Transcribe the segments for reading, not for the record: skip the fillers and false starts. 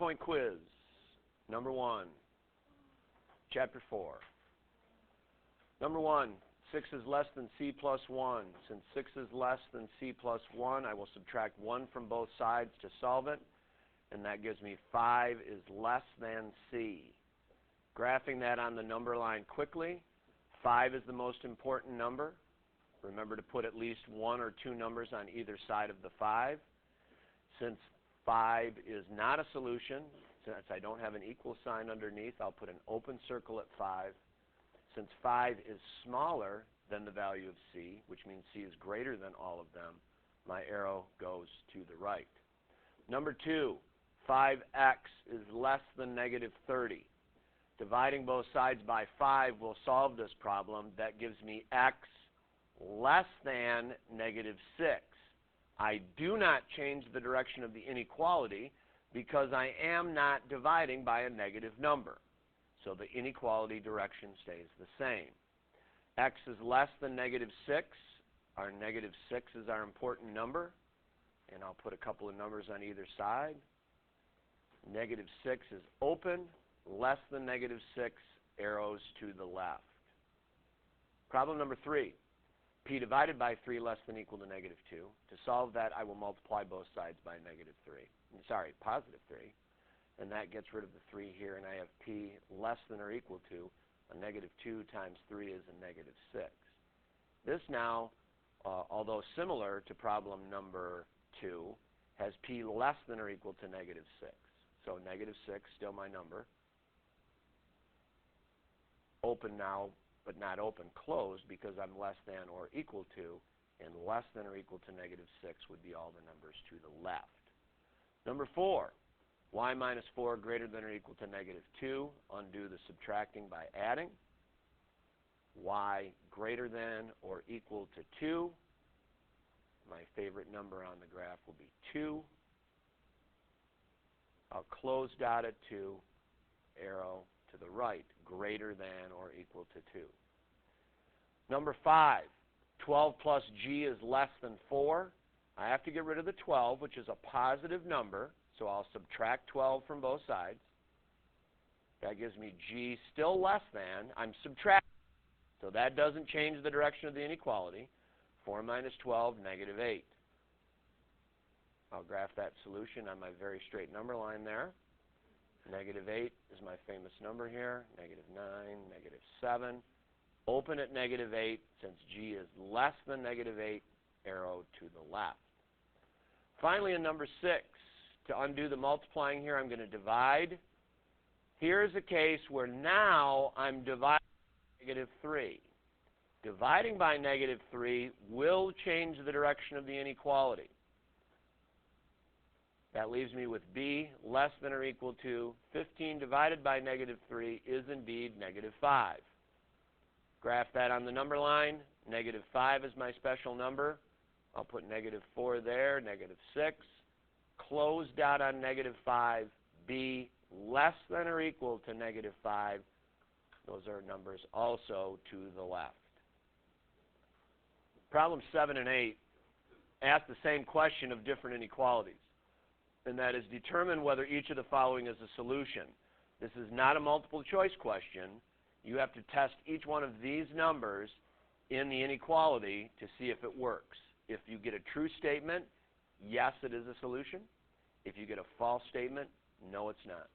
3-point quiz. Number 1, Chapter 4. Number 1, 6 is less than c plus 1. Since 6 is less than c plus 1, I will subtract 1 from both sides to solve it, and that gives me 5 is less than c. Graphing that on the number line quickly, 5 is the most important number. Remember to put at least 1 or 2 numbers on either side of the 5. Since 5 is not a solution, since I don't have an equal sign underneath, I'll put an open circle at 5. Since 5 is smaller than the value of c, which means c is greater than all of them, my arrow goes to the right. Number 2, 5x is less than negative 30. Dividing both sides by 5 will solve this problem. That gives me x less than negative 6. I do not change the direction of the inequality because I am not dividing by a negative number. So the inequality direction stays the same. X is less than negative 6. Our negative 6 is our important number. And I'll put a couple of numbers on either side. Negative 6 is open. Less than negative 6, arrows to the left. Problem number 3. P divided by 3 less than equal to negative 2. To solve that, I will multiply both sides by positive 3. And that gets rid of the 3 here, and I have P less than or equal to a negative 2 times 3 is a negative 6. This now, although similar to problem number 2, has P less than or equal to negative 6. So negative 6, still my number. Open now, but not open, closed, because I'm less than or equal to, and less than or equal to negative 6 would be all the numbers to the left. Number 4, y minus 4 greater than or equal to negative 2. Undo the subtracting by adding. Y greater than or equal to 2. My favorite number on the graph will be 2. I'll close dot at 2, arrow to the right, greater than or equal to 2. Number 5, 12 plus g is less than 4. I have to get rid of the 12, which is a positive number, so I'll subtract 12 from both sides. That gives me g still less than. I'm subtracting, so that doesn't change the direction of the inequality. 4 minus 12, negative 8. I'll graph that solution on my very straight number line there. Negative 8 is my famous number here. Negative 9, negative 7. Open at negative 8. Since g is less than negative 8, arrow to the left. Finally, in number 6, to undo the multiplying here, I'm going to divide. Here's a case where now I'm dividing by negative 3. Dividing by negative 3 will change the direction of the inequality. That leaves me with b less than or equal to 15 divided by negative 3 is indeed negative 5. Graph that on the number line. Negative 5 is my special number. I'll put negative 4 there, negative 6. Close dot on negative 5. B less than or equal to negative 5. Those are numbers also to the left. Problems 7 and 8 ask the same question of different inequalities. And that is, determine whether each of the following is a solution. This is not a multiple choice question. You have to test each one of these numbers in the inequality to see if it works. If you get a true statement, yes, it is a solution. If you get a false statement, no, it's not.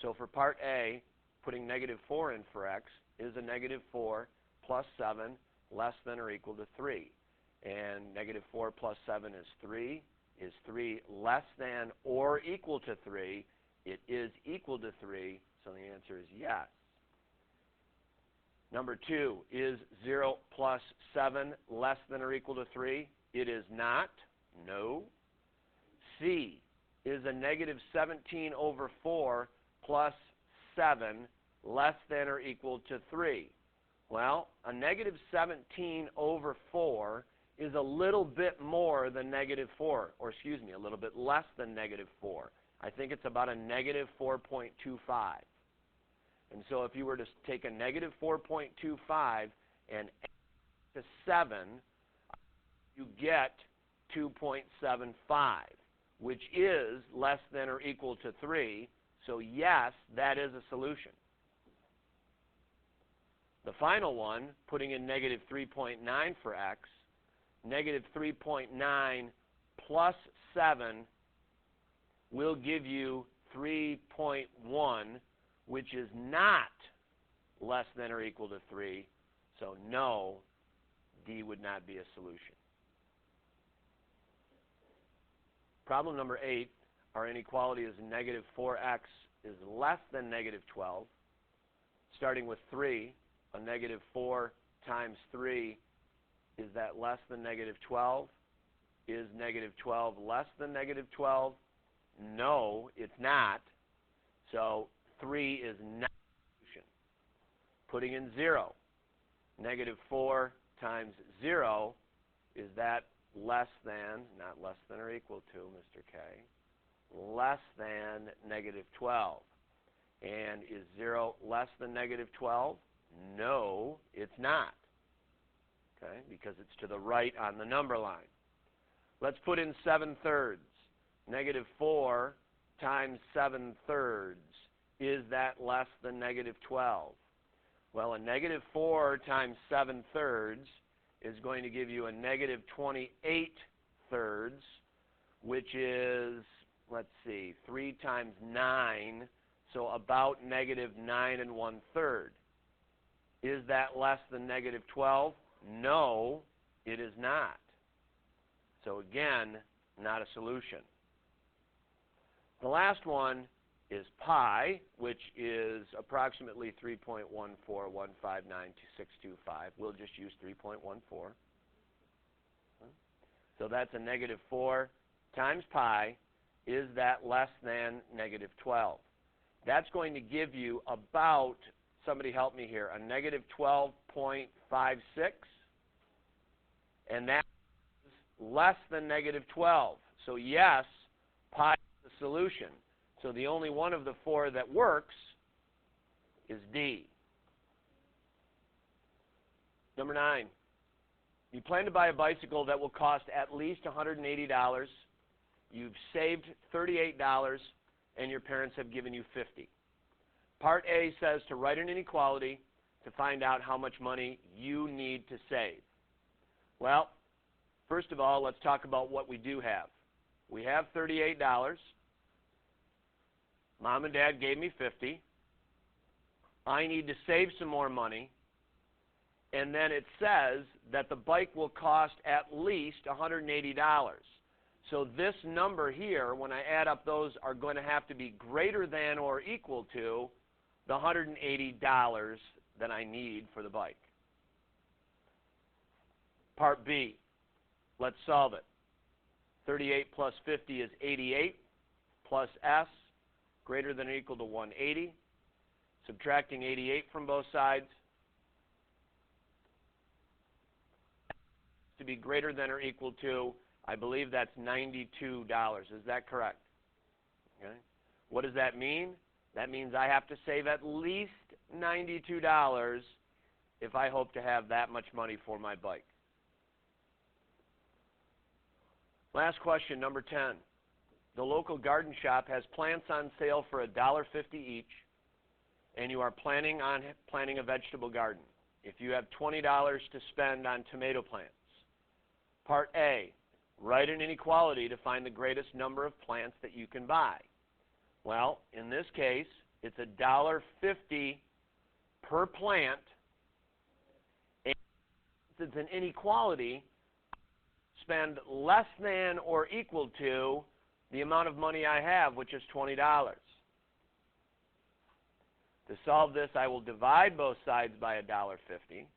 So for part A, putting negative 4 in for x is a negative 4 plus 7 less than or equal to 3. And negative 4 plus 7 is 3. Is 3 less than or equal to 3? It is equal to 3, so the answer is yes. Number 2, is 0 plus 7 less than or equal to 3? It is not. No. C, is a negative 17 over 4 plus 7 less than or equal to 3? Well, a negative 17 over 4 is a little bit more than negative 4, or excuse me, a little bit less than negative 4. I think it's about a negative 4.25. And so if you were to take a negative 4.25 and add to 7, you get 2.75, which is less than or equal to 3, So yes, that is a solution. The final one, putting in negative 3.9 for x, negative 3.9 plus 7 will give you 3.1, which is not less than or equal to 3. So no, D would not be a solution. Problem number 8, our inequality is negative 4x is less than negative 12. Starting with 3, a negative 4 times 3, is that less than negative 12? Is negative 12 less than negative 12? No, it's not. So 3 is not a solution. Putting in 0, negative 4 times 0, is that less than, not less than or equal to, Mr. K, less than negative 12. And is 0 less than negative 12? No, it's not. Okay, because it's to the right on the number line. Let's put in 7/3. Negative 4 times 7/3. Is that less than negative 12? Well, a negative 4 times 7/3 is going to give you a negative 28/3, which is, let's see, 3 times 9, so about negative 9 1/3. Is that less than negative 12? No, it is not. So again, not a solution. The last one is pi, which is approximately 3.141592625. We'll just use 3.14. So that's a negative 4 times pi. Is that less than negative 12? That's going to give you about, somebody help me here, a negative 12.56. And that is less than negative 12. So yes, pi is the solution. So the only one of the 4 that works is D. Number 9. You plan to buy a bicycle that will cost at least $180. You've saved $38, and your parents have given you $50. Part A says to write an inequality to find out how much money you need to save. Well, first of all, let's talk about what we do have. We have $38. Mom and Dad gave me $50. I need to save some more money. And then it says that the bike will cost at least $180. So this number here, when I add up those, are going to have to be greater than or equal to the $180 that I need for the bike. Part B, let's solve it. 38 plus 50 is 88, plus S, greater than or equal to 180. Subtracting 88 from both sides. To be greater than or equal to, I believe that's $92. Is that correct? Okay. What does that mean? That means I have to save at least $92 if I hope to have that much money for my bike. Last question, number 10. The local garden shop has plants on sale for $1.50 each, and you are planning on planting a vegetable garden. If you have $20 to spend on tomato plants. Part A, write an inequality to find the greatest number of plants that you can buy. Well, in this case, it's $1.50 per plant, and since it's an inequality, spend less than or equal to the amount of money I have, which is $20. To solve this, I will divide both sides by $1.50.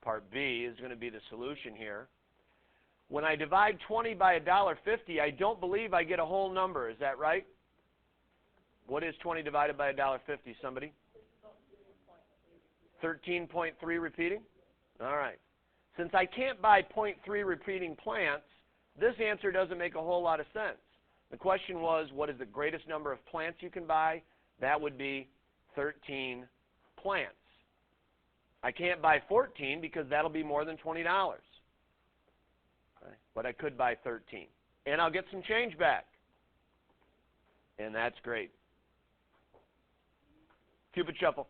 Part B is going to be the solution here. When I divide 20 by $1.50, I don't believe I get a whole number. Is that right? What is 20 divided by $1.50? Somebody? 13.3 repeating? All right. Since I can't buy 0.3 repeating plants, this answer doesn't make a whole lot of sense. The question was, what is the greatest number of plants you can buy? That would be 13 plants. I can't buy 14 because that'll be more than $20. Okay. But I could buy 13. And I'll get some change back. And that's great. Cupid shuffle.